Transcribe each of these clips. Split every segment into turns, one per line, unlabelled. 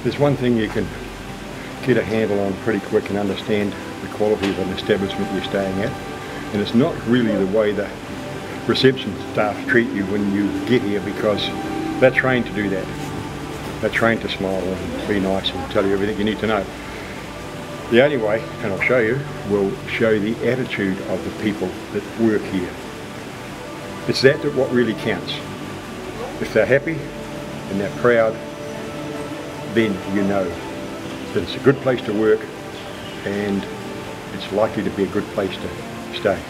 There's one thing you can get a handle on pretty quick and understand the quality of an establishment you're staying at, and it's not really the way the reception staff treat you when you get here, because they're trained to do that. They're trained to smile and be nice and tell you everything you need to know. The only way, and I'll show you, will show the attitude of the people that work here. It's that what really counts. If they're happy and they're proud, then you know that it's a good place to work and it's likely to be a good place to stay.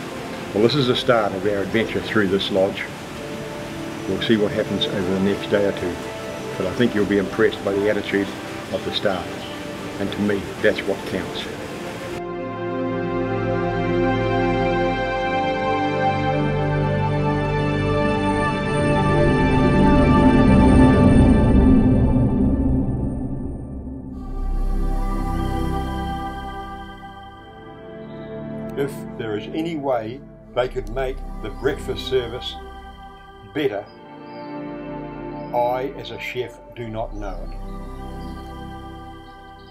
Well, this is the start of our adventure through this lodge. We'll see what happens over the next day or two, but I think you'll be impressed by the attitude of the staff, and to me that's what counts. If there is any way they could make the breakfast service better, I as a chef do not know it.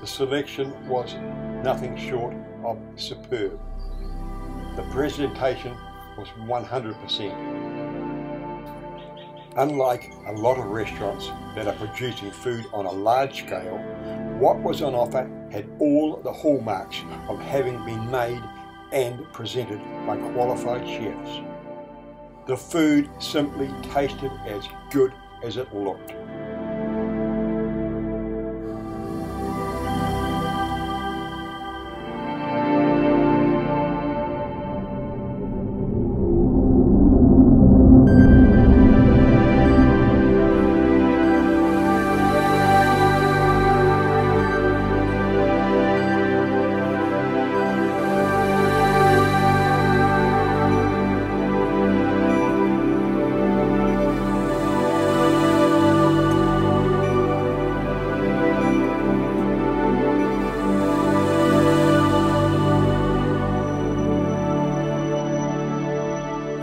The selection was nothing short of superb. The presentation was 100%. Unlike a lot of restaurants that are producing food on a large scale, what was on offer had all the hallmarks of having been made and presented by qualified chefs. The food simply tasted as good as it looked.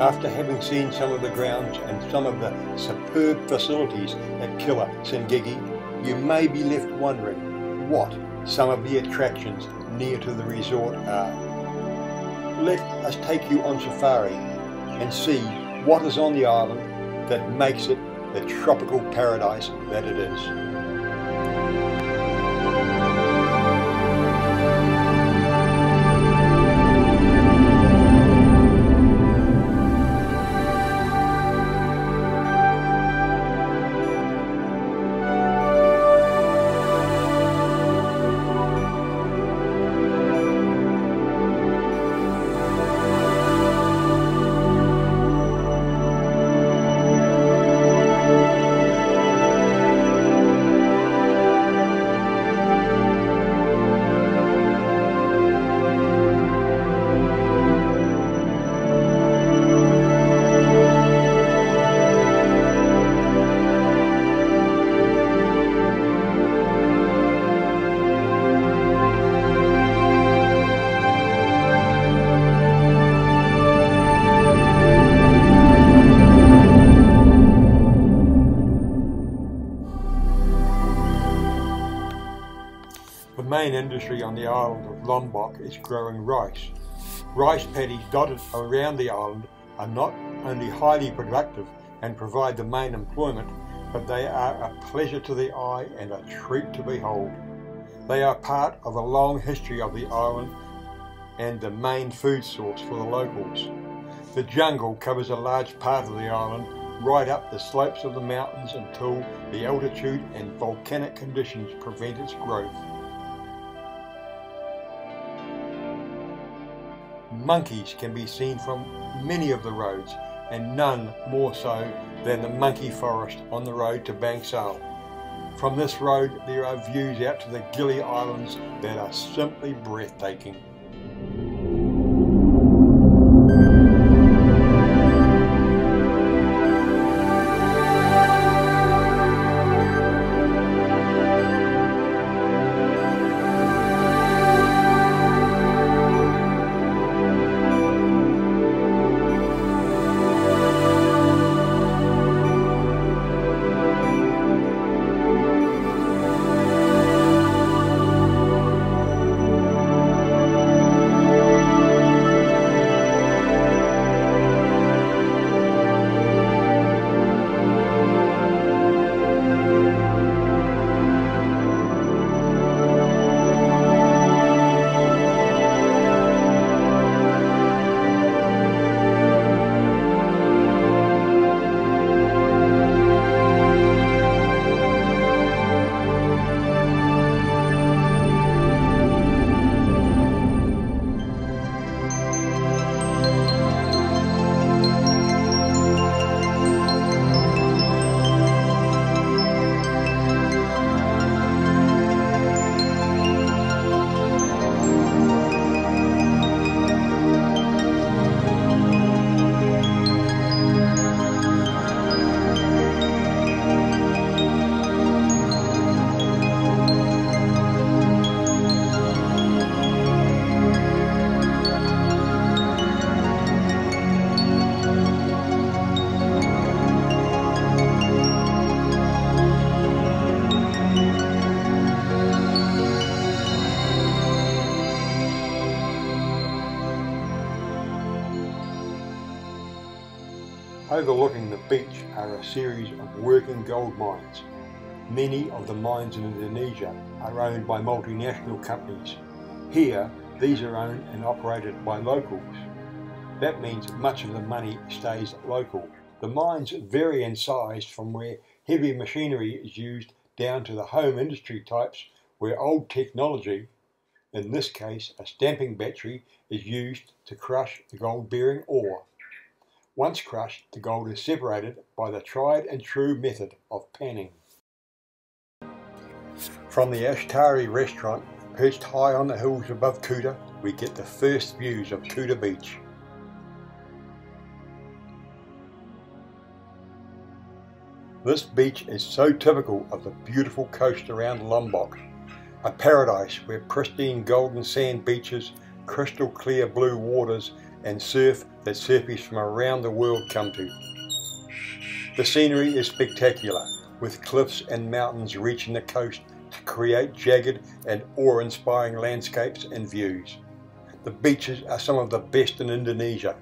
After having seen some of the grounds and some of the superb facilities at Killa Sengigi, you may be left wondering what some of the attractions near to the resort are. Let us take you on safari and see what is on the island that makes it the tropical paradise that it is. The main industry on the island of Lombok is growing rice. Rice paddies dotted around the island are not only highly productive and provide the main employment, but they are a pleasure to the eye and a treat to behold. They are part of a long history of the island and the main food source for the locals. The jungle covers a large part of the island, right up the slopes of the mountains until the altitude and volcanic conditions prevent its growth. Monkeys can be seen from many of the roads, and none more so than the monkey forest on the road to Bangsal. From this road there are views out to the Gili Islands that are simply breathtaking. Overlooking the beach are a series of working gold mines. Many of the mines in Indonesia are owned by multinational companies. Here, these are owned and operated by locals. That means much of the money stays local. The mines vary in size from where heavy machinery is used down to the home industry types where old technology, in this case a stamping battery, is used to crush the gold-bearing ore. Once crushed, the gold is separated by the tried and true method of panning. From the Ashtari restaurant, perched high on the hills above Kuta, we get the first views of Kuta beach. This beach is so typical of the beautiful coast around Lombok, a paradise where pristine golden sand beaches, crystal clear blue waters and surf that surfers from around the world come to. The scenery is spectacular, with cliffs and mountains reaching the coast to create jagged and awe-inspiring landscapes and views. The beaches are some of the best in Indonesia.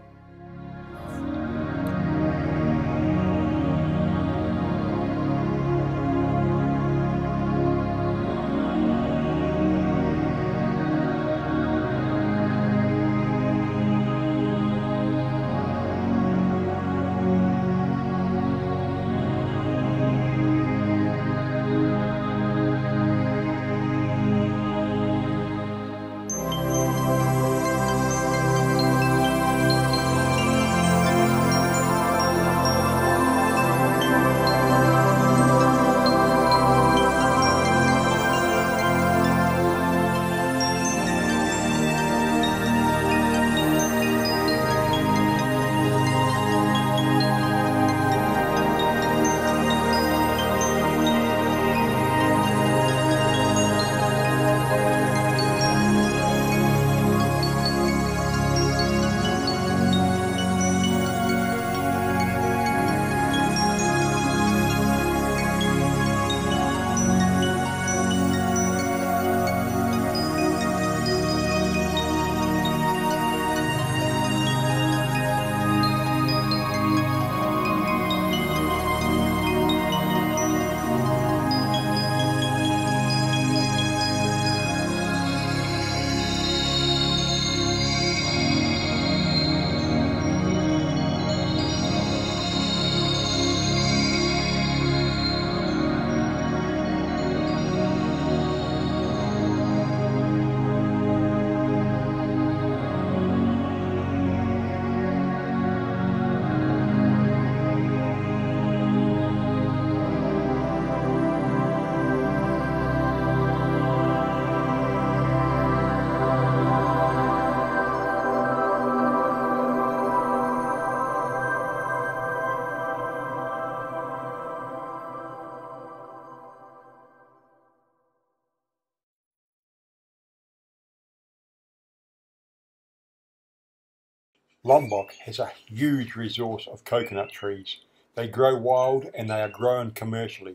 Lombok has a huge resource of coconut trees. They grow wild and they are grown commercially.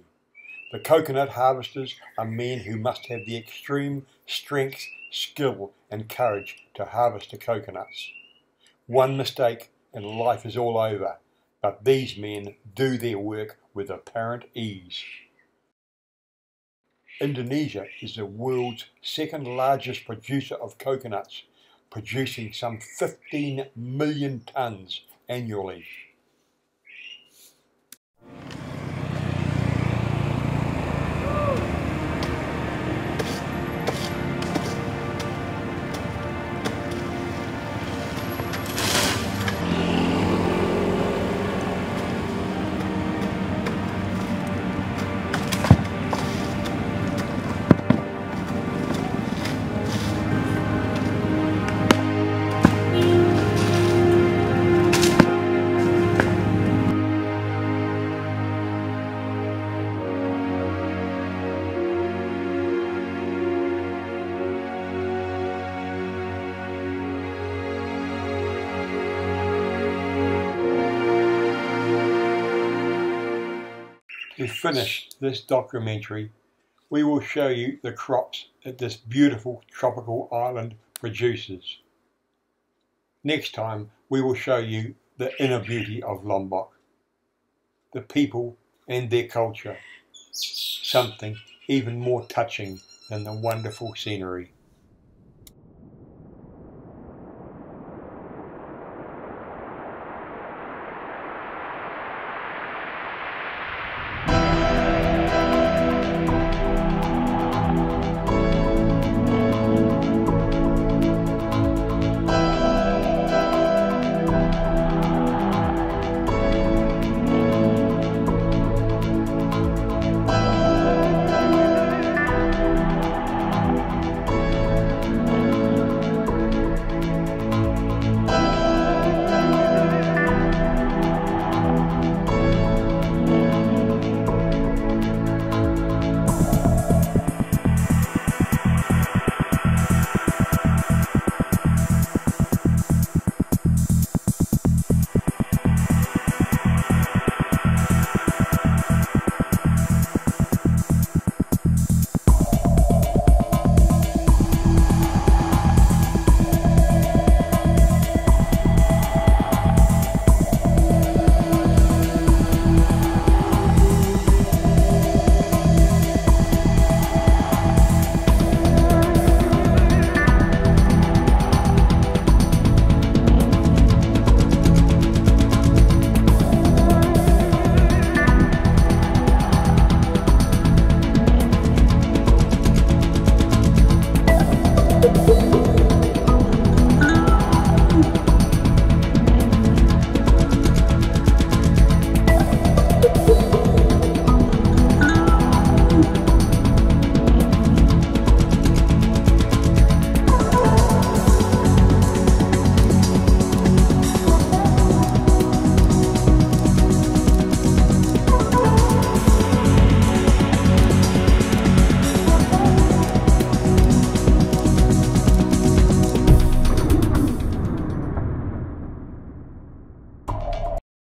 The coconut harvesters are men who must have the extreme strength, skill and courage to harvest the coconuts. One mistake and life is all over, but these men do their work with apparent ease. Indonesia is the world's second largest producer of coconuts, producing some 15 million tonnes annually. To finish this documentary, we will show you the crops that this beautiful tropical island produces. Next time, we will show you the inner beauty of Lombok.
the people and their culture. Something even more touching than the wonderful scenery.